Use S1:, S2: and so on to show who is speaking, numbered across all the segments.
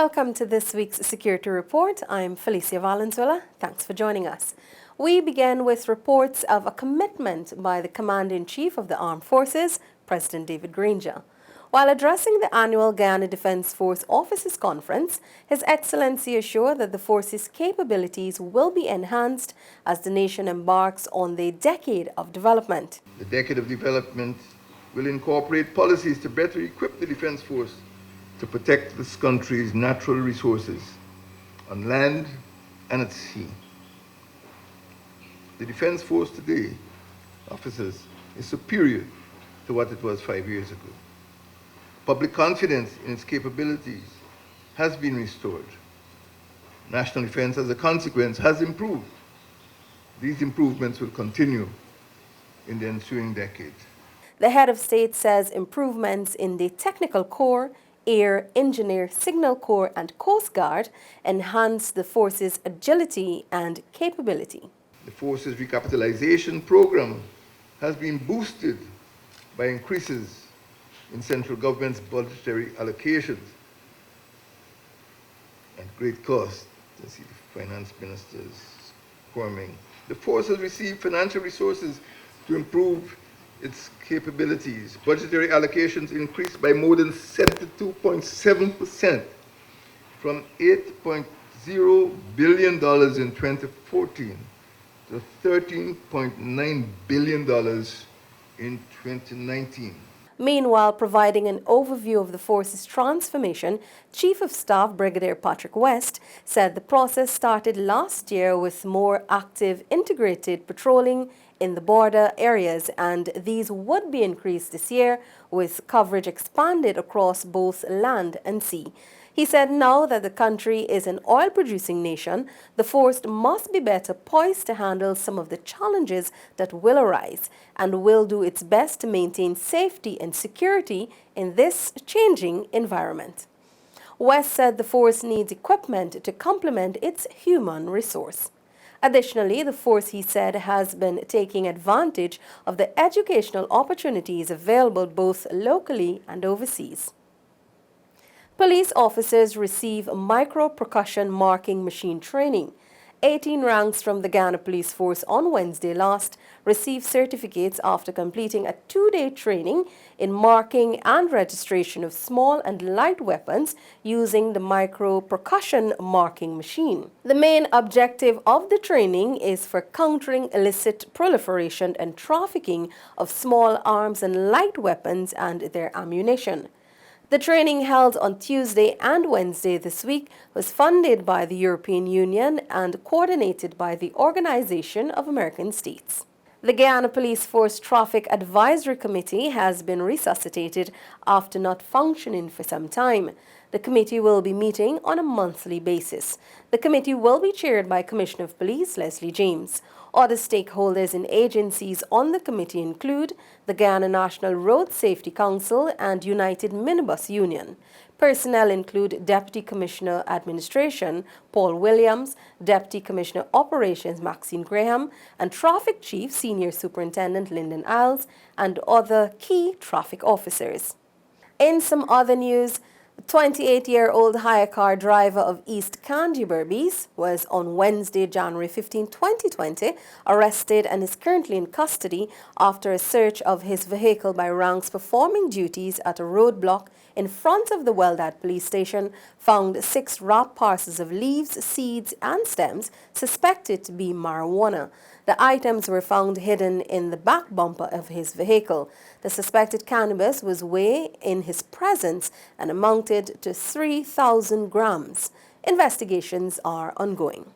S1: Welcome to this week's Security Report. I'm Felicia Valenzuela. Thanks for joining us. We begin with reports of a commitment by the Commander-in-Chief of the Armed Forces, President David Granger. While addressing the annual Guyana Defence Force Officers Conference, His Excellency assured that the force's capabilities will be enhanced as the nation embarks on the decade of development.
S2: The decade of development will incorporate policies to better equip the Defence Force to protect this country's natural resources on land and at sea. The Defence Force today, officers, is superior to what it was 5 years ago. Public confidence in its capabilities has been restored. National defense, as a consequence, has improved. These improvements will continue in the ensuing decade.
S1: The head of state says improvements in the technical corps, air, engineer, signal corps, and coast guard enhance the force's agility and capability.
S2: The force's recapitalization program has been boosted by increases in central government's budgetary allocations at great cost. I see the finance minister's squirming. The force has received financial resources to improve its capabilities. Budgetary allocations increased by more than 72.7% from $8.0 billion in 2014 to $13.9 billion in 2019.
S1: Meanwhile, providing an overview of the force's transformation, Chief of Staff Brigadier Patrick West said the process started last year with more active integrated patrolling in the border areas, and these would be increased this year with coverage expanded across both land and sea. He said now that the country is an oil-producing nation, the force must be better poised to handle some of the challenges that will arise and will do its best to maintain safety and security in this changing environment. West said the force needs equipment to complement its human resource. Additionally, the force, he said, has been taking advantage of the educational opportunities available both locally and overseas. Police officers receive micro-percussion marking machine training. 18 ranks from the Guyana Police Force on Wednesday last received certificates after completing a 2-day training in marking and registration of small and light weapons using the micro-percussion marking machine. The main objective of the training is for countering illicit proliferation and trafficking of small arms and light weapons and their ammunition. The training held on Tuesday and Wednesday this week was funded by the European Union and coordinated by the Organization of American States. The Guyana Police Force Traffic Advisory Committee has been resuscitated after not functioning for some time. The committee will be meeting on a monthly basis. The committee will be chaired by Commissioner of Police Leslie James. Other stakeholders and agencies on the committee include the Guyana National Road Safety Council and United Minibus Union. Personnel include Deputy Commissioner Administration Paul Williams, Deputy Commissioner Operations Maxine Graham, and Traffic Chief Senior Superintendent Lyndon Isles, and other key traffic officers. In some other news, the 28-year-old hire car driver of East Kandy Berbice was on Wednesday, January 15, 2020, arrested and is currently in custody after a search of his vehicle by ranks performing duties at a roadblock in front of the Weldad police station found 6 wrapped parcels of leaves, seeds, and stems suspected to be marijuana. The items were found hidden in the back bumper of his vehicle. The suspected cannabis was weighed in his presence and amounted to 3,000 grams. Investigations are ongoing.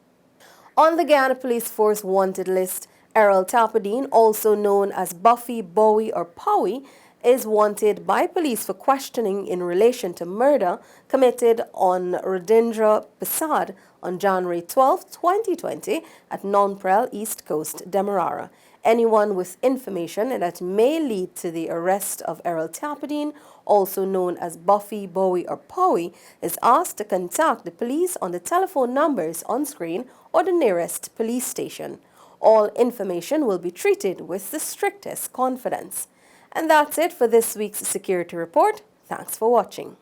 S1: On the Guyana Police Force wanted list, Errol Tapadine, also known as Buffy, Bowie, or Powie, is wanted by police for questioning in relation to murder committed on Radindra Prasad on January 12, 2020 at Nonprel, East Coast, Demerara. Anyone with information that may lead to the arrest of Errol Tapadine, also known as Buffy, Bowie, or Powie, is asked to contact the police on the telephone numbers on screen or the nearest police station. All information will be treated with the strictest confidence. And that's it for this week's Security Report. Thanks for watching.